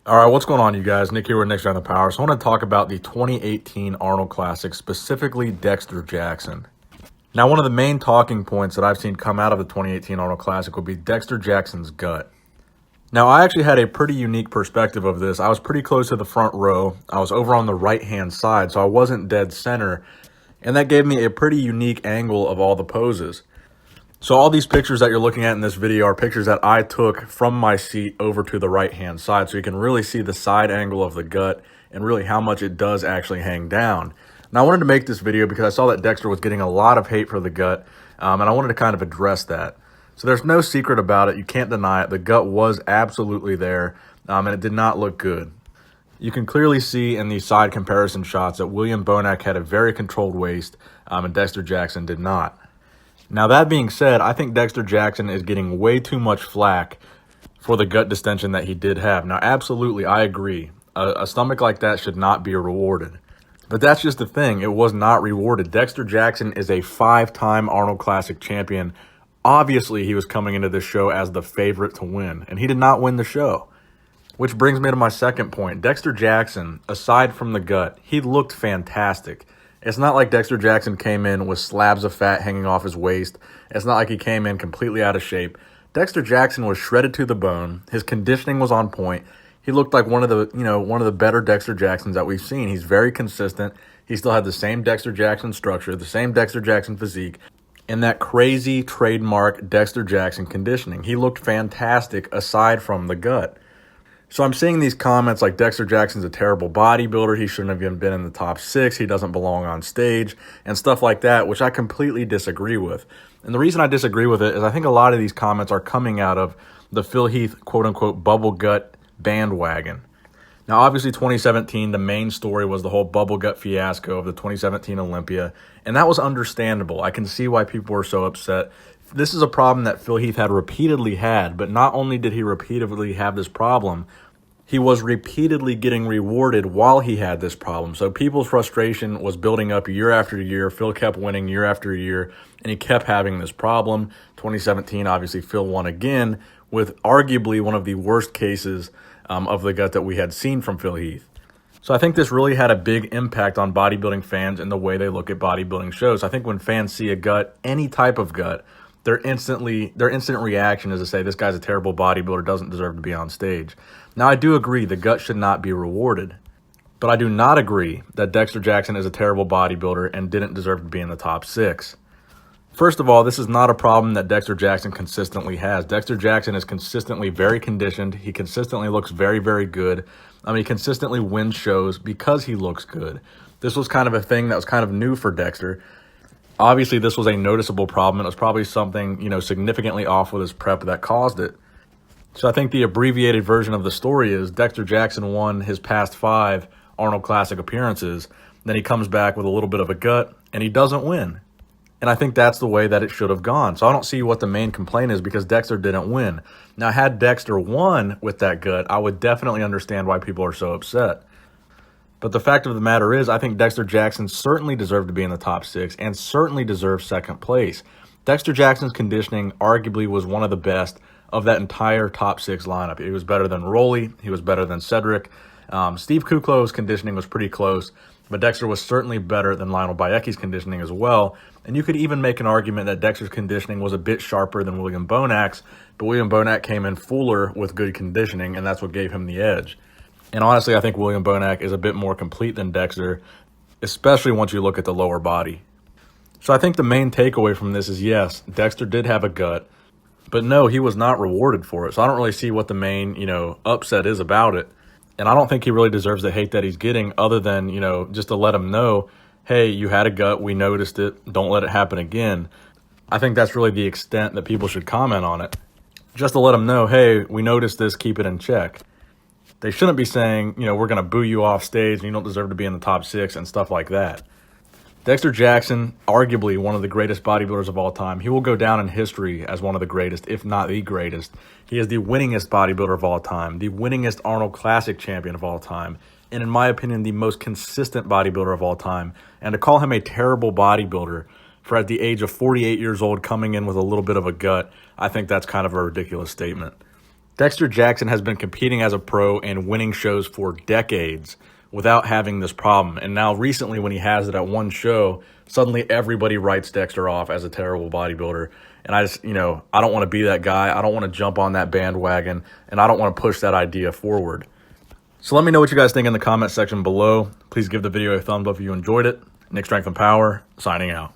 All right, what's going on, you guys? Nick here with Dexter on the Power. So I want to talk about the 2018 Arnold Classic, specifically Dexter Jackson. Now, one of the main talking points that I've seen come out of the 2018 Arnold Classic would be Dexter Jackson's gut. Now, I actually had a pretty unique perspective of this. I was pretty close to the front row. I was over on the right-hand side, so I wasn't dead center, and that gave me a pretty unique angle of all the poses. So all these pictures that you're looking at in this video are pictures that I took from my seat over to the right-hand side, so you can really see the side angle of the gut and really how much it does actually hang down. Now, I wanted to make this video because I saw that Dexter was getting a lot of hate for the gut, and I wanted to kind of address that. So there's no secret about it. You can't deny it. The gut was absolutely there, and it did not look good. You can clearly see in these side comparison shots that William Bonac had a very controlled waist, and Dexter Jackson did not. Now, that being said, I think Dexter Jackson is getting way too much flack for the gut distension that he did have. Now, absolutely, I agree. A stomach like that should not be rewarded. But that's just the thing. It was not rewarded. Dexter Jackson is a 5-time Arnold Classic champion. Obviously, he was coming into this show as the favorite to win, and he did not win the show. Which brings me to my second point. Dexter Jackson, aside from the gut, he looked fantastic. It's not like Dexter Jackson came in with slabs of fat hanging off his waist. It's not like he came in completely out of shape. Dexter Jackson was shredded to the bone. His conditioning was on point. He looked like one of the better Dexter Jacksons that we've seen. He's very consistent. He still had the same Dexter Jackson structure, the same Dexter Jackson physique, and that crazy trademark Dexter Jackson conditioning. He looked fantastic aside from the gut. So I'm seeing these comments like Dexter Jackson's a terrible bodybuilder, he shouldn't have even been in the top 6, he doesn't belong on stage, and stuff like that, which I completely disagree with. And the reason I disagree with it is I think a lot of these comments are coming out of the Phil Heath quote-unquote bubble gut bandwagon. Now, obviously, 2017, the main story was the whole bubble gut fiasco of the 2017 Olympia, and that was understandable. I can see why people were so upset. This is a problem that Phil Heath had repeatedly had, but not only did he repeatedly have this problem, he was repeatedly getting rewarded while he had this problem. So people's frustration was building up year after year. Phil kept winning year after year, and he kept having this problem. 2017, obviously, Phil won again with arguably one of the worst cases of the gut that we had seen from Phil Heath. So I think this really had a big impact on bodybuilding fans and the way they look at bodybuilding shows. I think when fans see a gut, any type of gut, their instant reaction is to say, this guy's a terrible bodybuilder, doesn't deserve to be on stage. Now, I do agree the gut should not be rewarded, but I do not agree that Dexter Jackson is a terrible bodybuilder and didn't deserve to be in the top 6. First of all, this is not a problem that Dexter Jackson consistently has. Dexter Jackson is consistently very conditioned. He consistently looks very, very good. He consistently wins shows because he looks good. This was kind of a thing that was kind of new for Dexter. Obviously, this was a noticeable problem. It was probably something, significantly off with his prep that caused it. So I think the abbreviated version of the story is Dexter Jackson won his past 5 Arnold Classic appearances. Then he comes back with a little bit of a gut, and he doesn't win. And I think that's the way that it should have gone. So I don't see what the main complaint is because Dexter didn't win. Now, had Dexter won with that gut, I would definitely understand why people are so upset. But the fact of the matter is, I think Dexter Jackson certainly deserved to be in the top 6 and certainly deserves second place. Dexter Jackson's conditioning arguably was one of the best of that entire top 6 lineup. He was better than Rolly. He was better than Cedric. Steve Kuklow's conditioning was pretty close, but Dexter was certainly better than Lionel Bayecki's conditioning as well. And you could even make an argument that Dexter's conditioning was a bit sharper than William Bonac's, but William Bonac came in fuller with good conditioning, and that's what gave him the edge. And honestly, I think William Bonac is a bit more complete than Dexter, especially once you look at the lower body. So I think the main takeaway from this is, yes, Dexter did have a gut, but no, he was not rewarded for it. So I don't really see what the main, upset is about it. And I don't think he really deserves the hate that he's getting other than, just to let him know, hey, you had a gut, we noticed it, don't let it happen again. I think that's really the extent that people should comment on it. Just to let him know, hey, we noticed this, keep it in check. They shouldn't be saying, we're going to boo you off stage and you don't deserve to be in the top 6 and stuff like that. Dexter Jackson, arguably one of the greatest bodybuilders of all time. He will go down in history as one of the greatest, if not the greatest. He is the winningest bodybuilder of all time, the winningest Arnold Classic champion of all time, and in my opinion, the most consistent bodybuilder of all time. And to call him a terrible bodybuilder for at the age of 48 years old coming in with a little bit of a gut, I think that's kind of a ridiculous statement. Dexter Jackson has been competing as a pro and winning shows for decades without having this problem. And now recently when he has it at one show, suddenly everybody writes Dexter off as a terrible bodybuilder. And I just, I don't want to be that guy. I don't want to jump on that bandwagon, and I don't want to push that idea forward. So let me know what you guys think in the comment section below. Please give the video a thumbs up if you enjoyed it. Nick Strength and Power, signing out.